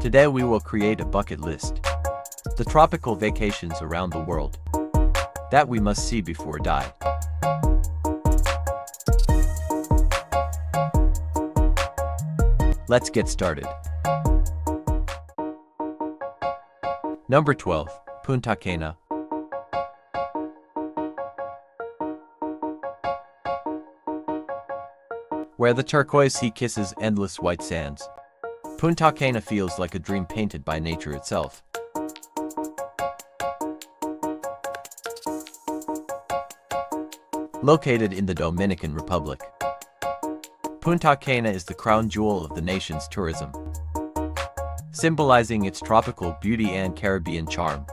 Today we will create a bucket list. The tropical vacations around the world that we must see before die. Let's get started. Number 12. Punta Cana. Where the turquoise sea kisses endless white sands, Punta Cana feels like a dream painted by nature itself. Located in the Dominican Republic, Punta Cana is the crown jewel of the nation's tourism, symbolizing its tropical beauty and Caribbean charm.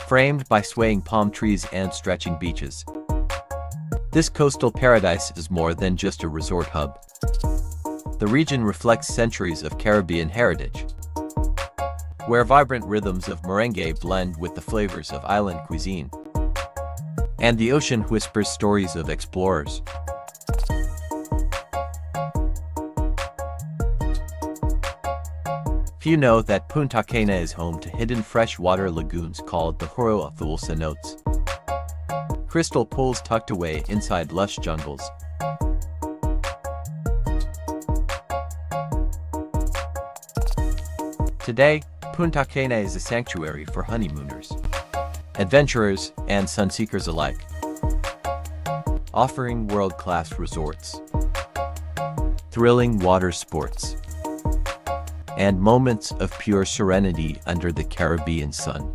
Framed by swaying palm trees and stretching beaches, this coastal paradise is more than just a resort hub. The region reflects centuries of Caribbean heritage, where vibrant rhythms of merengue blend with the flavors of island cuisine, and the ocean whispers stories of explorers. Few know that Punta Cana is home to hidden freshwater lagoons called the Horo of the Cenotes, crystal pools tucked away inside lush jungles. Today, Punta Cana is a sanctuary for honeymooners, adventurers, and sunseekers alike, offering world-class resorts, thrilling water sports, and moments of pure serenity under the Caribbean sun.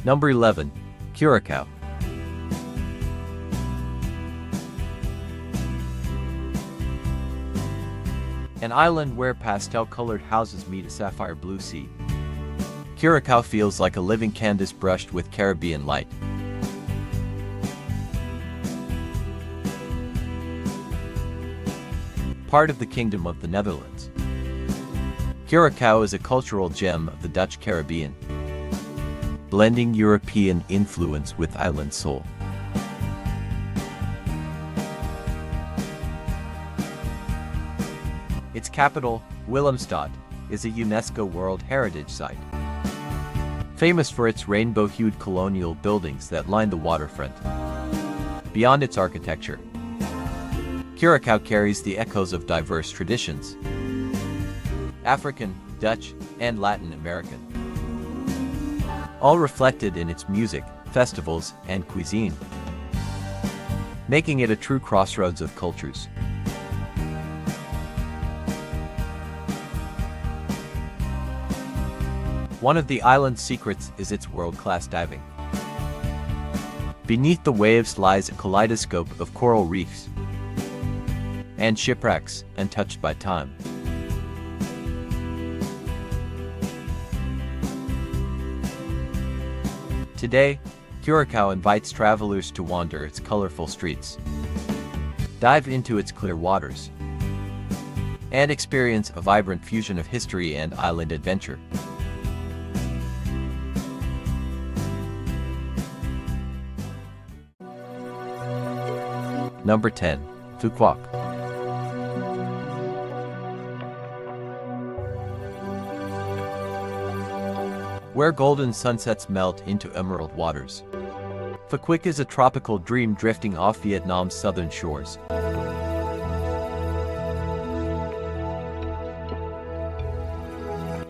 Number 11. Curacao. An island where pastel-colored houses meet a sapphire blue sea, Curacao feels like a living canvas brushed with Caribbean light. Part of the Kingdom of the Netherlands, Curacao is a cultural gem of the Dutch Caribbean, blending European influence with island soul. Its capital, Willemstad, is a UNESCO World Heritage Site, famous for its rainbow-hued colonial buildings that line the waterfront. Beyond its architecture, Curacao carries the echoes of diverse traditions: African, Dutch, and Latin American, all reflected in its music, festivals, and cuisine, making it a true crossroads of cultures. One of the island's secrets is its world-class diving. Beneath the waves lies a kaleidoscope of coral reefs and shipwrecks untouched by time. Today, Curacao invites travelers to wander its colorful streets, dive into its clear waters, and experience a vibrant fusion of history and island adventure. Number 10. Phuket. Where golden sunsets melt into emerald waters, Phuket is a tropical dream drifting off Vietnam's southern shores.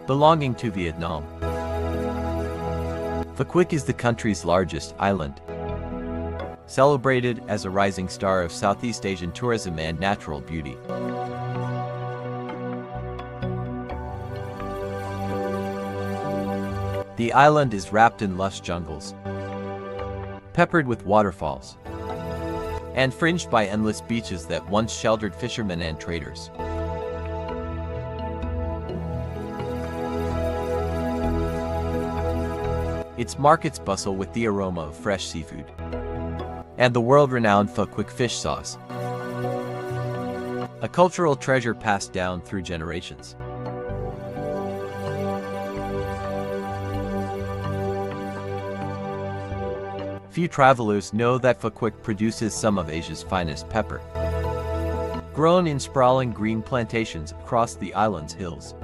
Belonging to Vietnam, Phuket is the country's largest island, celebrated as a rising star of Southeast Asian tourism and natural beauty. The island is wrapped in lush jungles, peppered with waterfalls, and fringed by endless beaches that once sheltered fishermen and traders. Its markets bustle with the aroma of fresh seafood and the world-renowned Phuket fish sauce, a cultural treasure passed down through generations. Few travelers know that Phuket produces some of Asia's finest pepper, grown in sprawling green plantations across the island's hills.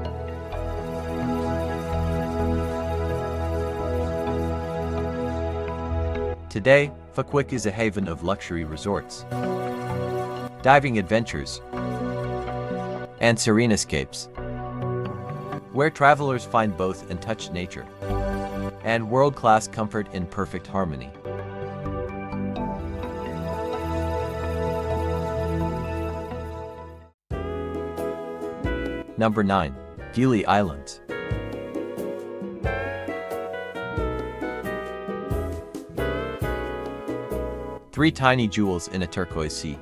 Today, Phuket is a haven of luxury resorts, diving adventures, and serene escapes, where travelers find both untouched nature and world-class comfort in perfect harmony. Number 9. Gili Islands. Three tiny jewels in a turquoise sea.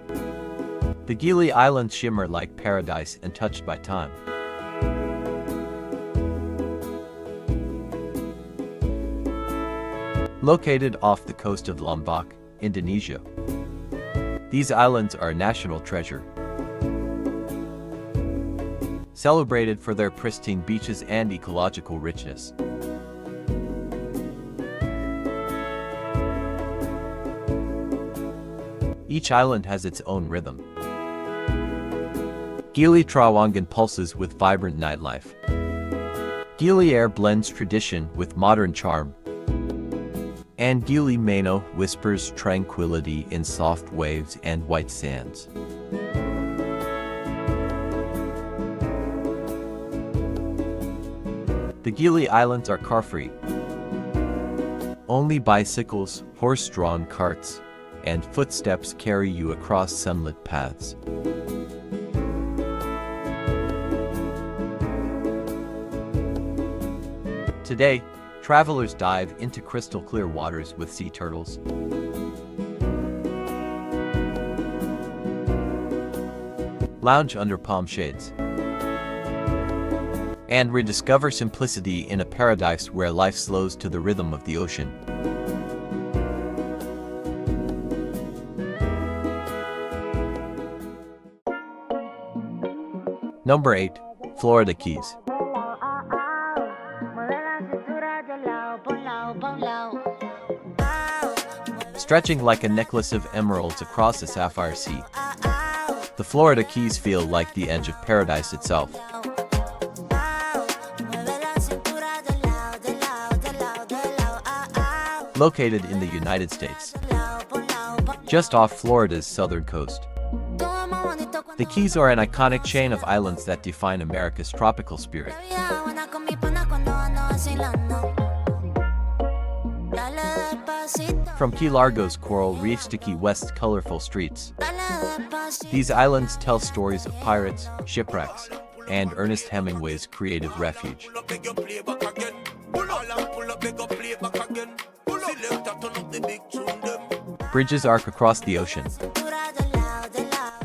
The Gili Islands shimmer like paradise untouched by time. Located off the coast of Lombok, Indonesia, these islands are a national treasure, celebrated for their pristine beaches and ecological richness. Each island has its own rhythm. Gili Trawangan pulses with vibrant nightlife. Gili Air blends tradition with modern charm. And Gili Mano whispers tranquility in soft waves and white sands. The Gili Islands are car-free. Only bicycles, horse-drawn carts, and footsteps carry you across sunlit paths. Today, travelers dive into crystal-clear waters with sea turtles, lounge under palm shades, and rediscover simplicity in a paradise where life slows to the rhythm of the ocean. Number 8. Florida Keys. Stretching like a necklace of emeralds across a sapphire sea, the Florida Keys feel like the edge of paradise itself. Located in the United States, just off Florida's southern coast. The Keys are an iconic chain of islands that define America's tropical spirit. From Key Largo's coral reefs to Key West's colorful streets, these islands tell stories of pirates, shipwrecks, and Ernest Hemingway's creative refuge. Bridges arc across the ocean,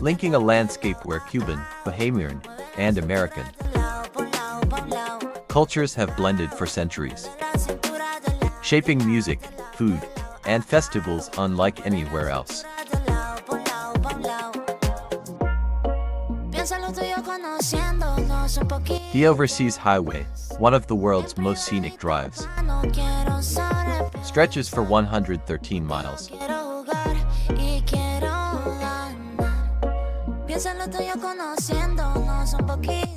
linking a landscape where Cuban, Bahamian, and American cultures have blended for centuries, shaping music, food, and festivals unlike anywhere else. The Overseas Highway, one of the world's most scenic drives, stretches for 113 miles.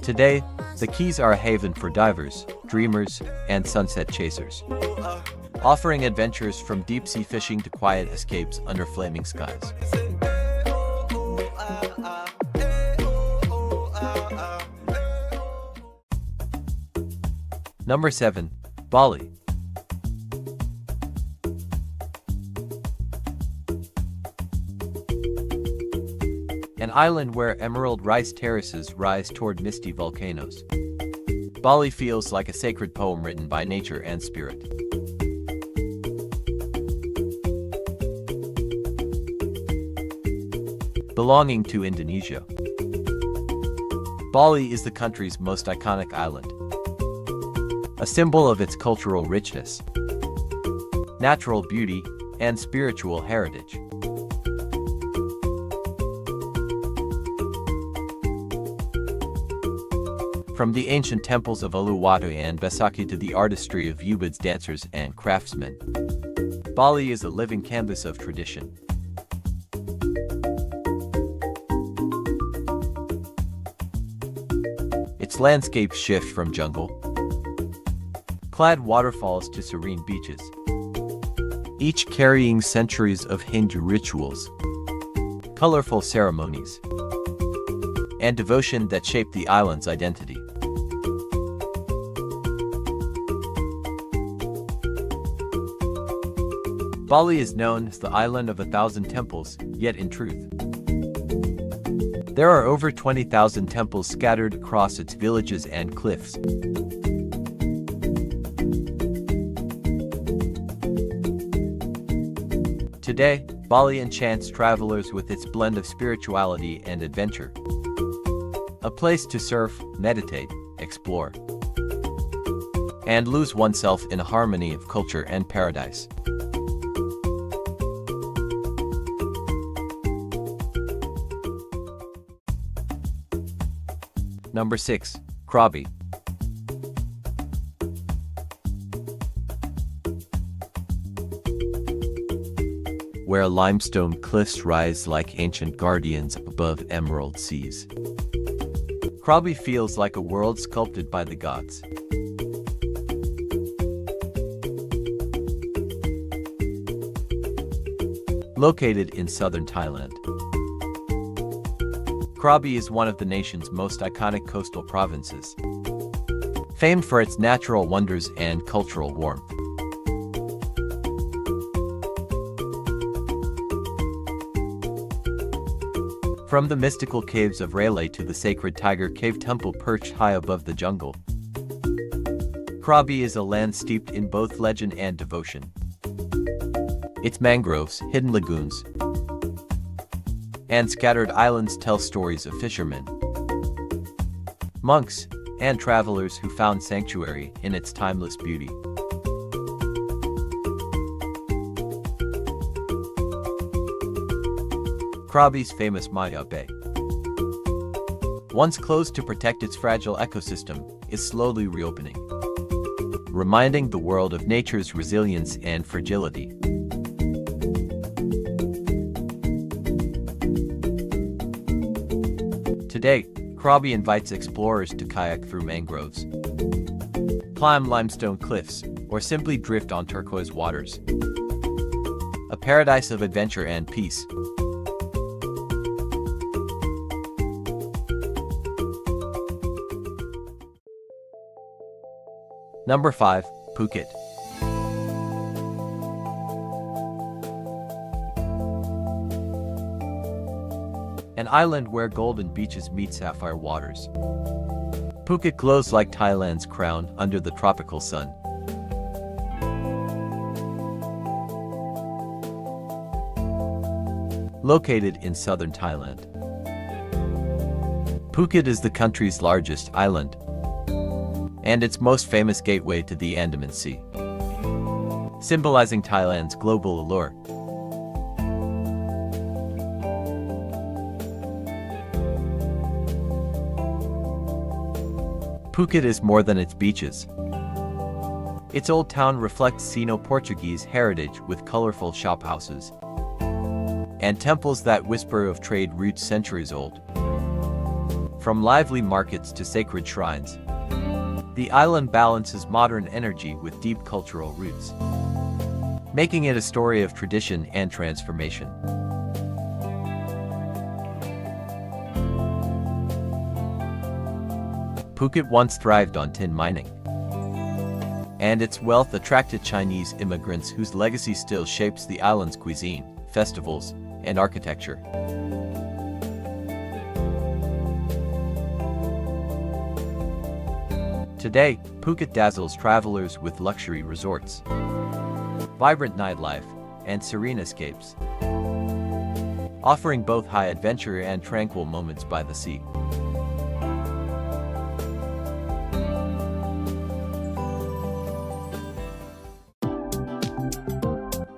Today, the Keys are a haven for divers, dreamers, and sunset chasers, offering adventures from deep-sea fishing to quiet escapes under flaming skies. Number 7. Bali. An island where emerald rice terraces rise toward misty volcanoes. Bali feels like a sacred poem written by nature and spirit. Belonging to Indonesia, Bali is the country's most iconic island, a symbol of its cultural richness, natural beauty, and spiritual heritage. From the ancient temples of Uluwatu and Besaki to the artistry of Ubud's dancers and craftsmen, Bali is a living canvas of tradition. Its landscapes shift from jungle-clad waterfalls to serene beaches, each carrying centuries of Hindu rituals, colorful ceremonies, and devotion that shape the island's identity. Bali is known as the island of 1,000 temples, yet in truth, there are over 20,000 temples scattered across its villages and cliffs. Today, Bali enchants travelers with its blend of spirituality and adventure. A place to surf, meditate, explore, and lose oneself in a harmony of culture and paradise. Number 6. Krabi. Where limestone cliffs rise like ancient guardians above emerald seas. Krabi feels like a world sculpted by the gods. Located in southern Thailand, Krabi is one of the nation's most iconic coastal provinces, famed for its natural wonders and cultural warmth. From the mystical caves of Railay to the sacred Tiger Cave Temple perched high above the jungle, Krabi is a land steeped in both legend and devotion. Its mangroves, hidden lagoons, and scattered islands tell stories of fishermen, monks, and travelers who found sanctuary in its timeless beauty. Krabi's famous Maya Bay, once closed to protect its fragile ecosystem, is slowly reopening, reminding the world of nature's resilience and fragility. Today, Krabi invites explorers to kayak through mangroves, climb limestone cliffs, or simply drift on turquoise waters. A paradise of adventure and peace. Number 5. Phuket. An island where golden beaches meet sapphire waters. Phuket glows like Thailand's crown under the tropical sun. Located in southern Thailand, Phuket is the country's largest island and its most famous gateway to the Andaman Sea, symbolizing Thailand's global allure. Phuket is more than its beaches. Its old town reflects Sino-Portuguese heritage with colorful shophouses and temples that whisper of trade routes centuries old. From lively markets to sacred shrines, the island balances modern energy with deep cultural roots, making it a story of tradition and transformation. Phuket once thrived on tin mining, and its wealth attracted Chinese immigrants whose legacy still shapes the island's cuisine, festivals, and architecture. Today, Phuket dazzles travelers with luxury resorts, vibrant nightlife, and serene escapes, offering both high adventure and tranquil moments by the sea.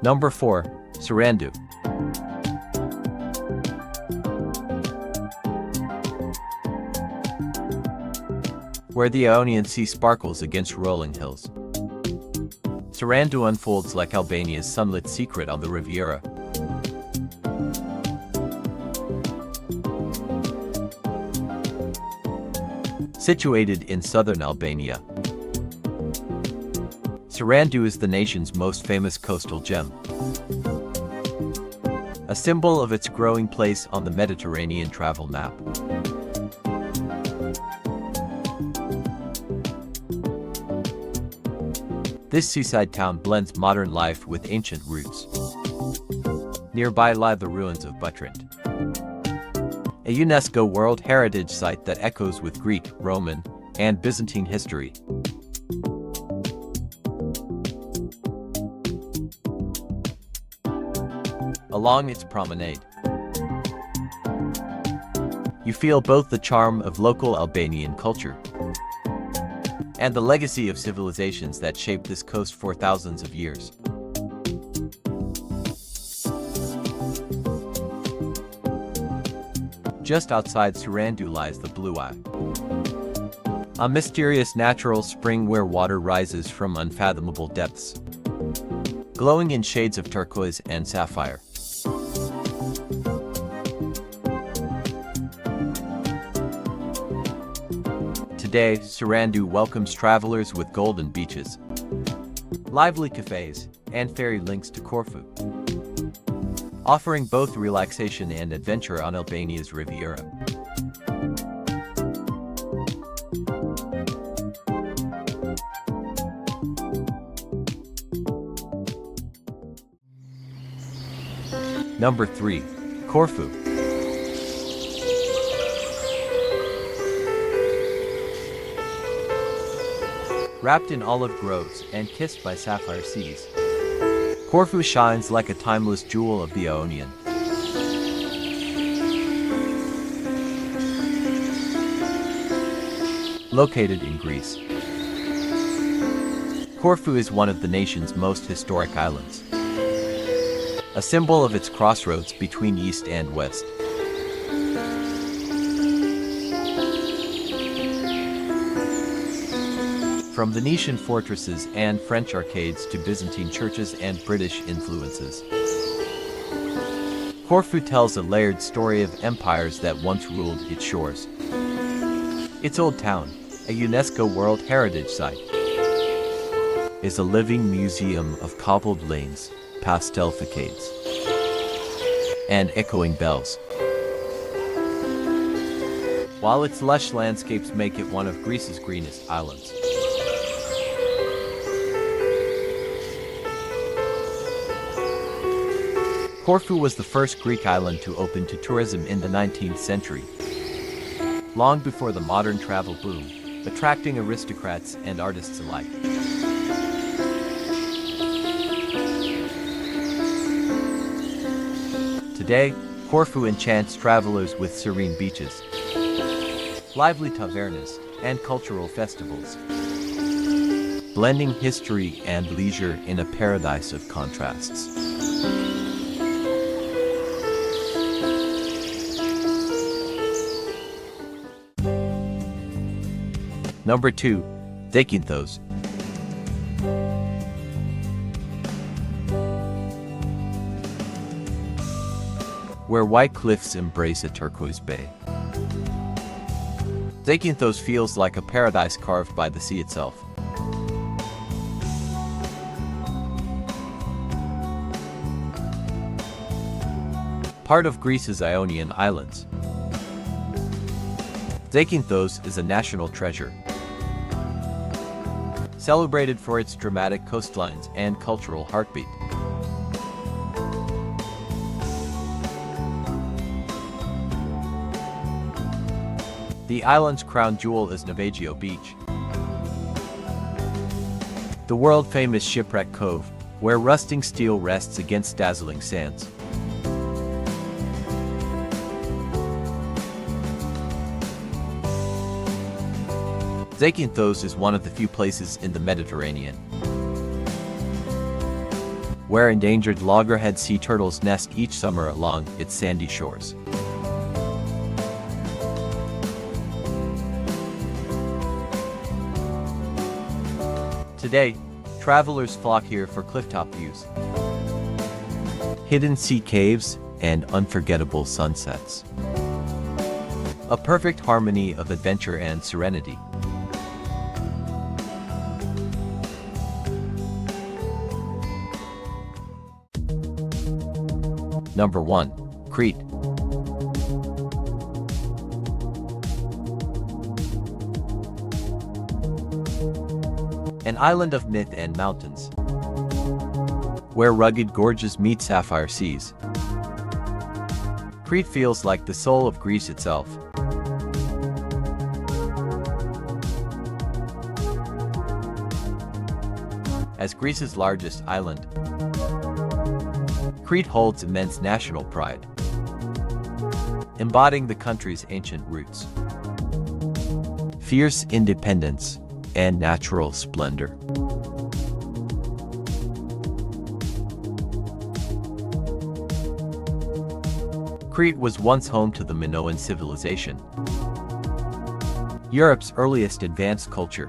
Number 4. Surandu. Where the Ionian Sea sparkles against rolling hills. Sarandu unfolds like Albania's sunlit secret on the Riviera. Situated in southern Albania, Sarandu is the nation's most famous coastal gem, a symbol of its growing place on the Mediterranean travel map. This seaside town blends modern life with ancient roots. Nearby lie the ruins of Butrint, a UNESCO World Heritage Site that echoes with Greek, Roman, and Byzantine history. Along its promenade, you feel both the charm of local Albanian culture and the legacy of civilizations that shaped this coast for thousands of years. Just outside Sarandu lies the Blue Eye, a mysterious natural spring where water rises from unfathomable depths, glowing in shades of turquoise and sapphire. Today, Sarandu welcomes travelers with golden beaches, lively cafes, and ferry links to Corfu, offering both relaxation and adventure on Albania's Riviera. Number 3. Corfu. Wrapped in olive groves and kissed by sapphire seas, Corfu shines like a timeless jewel of the Ionian. Located in Greece, Corfu is one of the nation's most historic islands, a symbol of its crossroads between East and West. From Venetian fortresses and French arcades to Byzantine churches and British influences, Corfu tells a layered story of empires that once ruled its shores. Its old town, a UNESCO World Heritage Site, is a living museum of cobbled lanes, pastel facades, and echoing bells. While its lush landscapes make it one of Greece's greenest islands. Corfu was the first Greek island to open to tourism in the 19th century, long before the modern travel boom, attracting aristocrats and artists alike. Today, Corfu enchants travelers with serene beaches, lively tavernas, and cultural festivals, blending history and leisure in a paradise of contrasts. Number 2. Zakynthos. Where white cliffs embrace a turquoise bay, Zakynthos feels like a paradise carved by the sea itself. Part of Greece's Ionian Islands, Zakynthos is a national treasure, celebrated for its dramatic coastlines and cultural heartbeat. The island's crown jewel is Navajo Beach, the world-famous shipwreck cove, where rusting steel rests against dazzling sands. Zakynthos is one of the few places in the Mediterranean where endangered loggerhead sea turtles nest each summer along its sandy shores. Today, Travelers flock here for clifftop views, hidden sea caves, and unforgettable sunsets. A perfect harmony of adventure and serenity. Number 1. Crete. An island of myth and mountains, where rugged gorges meet sapphire seas. Crete feels like the soul of Greece itself. As Greece's largest island, Crete holds immense national pride, embodying the country's ancient roots, fierce independence, and natural splendor. Crete was once home to the Minoan civilization, Europe's earliest advanced culture,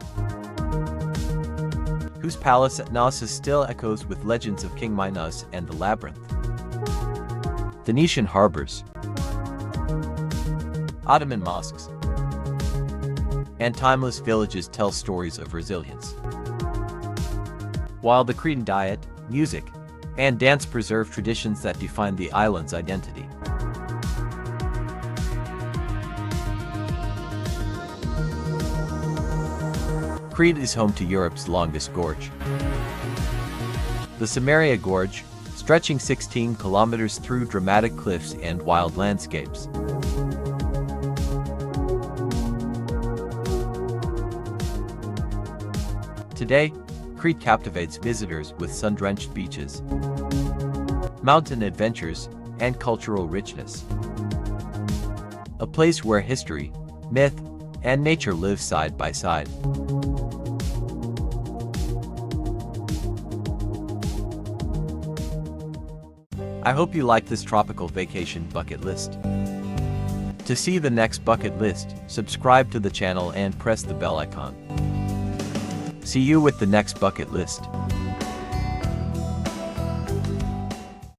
whose palace at Knossos still echoes with legends of King Minos and the Labyrinth. Venetian harbors, Ottoman mosques, and timeless villages tell stories of resilience. While the Cretan diet, music, and dance preserve traditions that define the island's identity. Crete is home to Europe's longest gorge, the Samaria Gorge, stretching 16 kilometers through dramatic cliffs and wild landscapes. Today, Crete captivates visitors with sun-drenched beaches, mountain adventures, and cultural richness. A place where history, myth, and nature live side by side. I hope you like this tropical vacation bucket list. To see the next bucket list, subscribe to the channel and press the bell icon. See you with the next bucket list.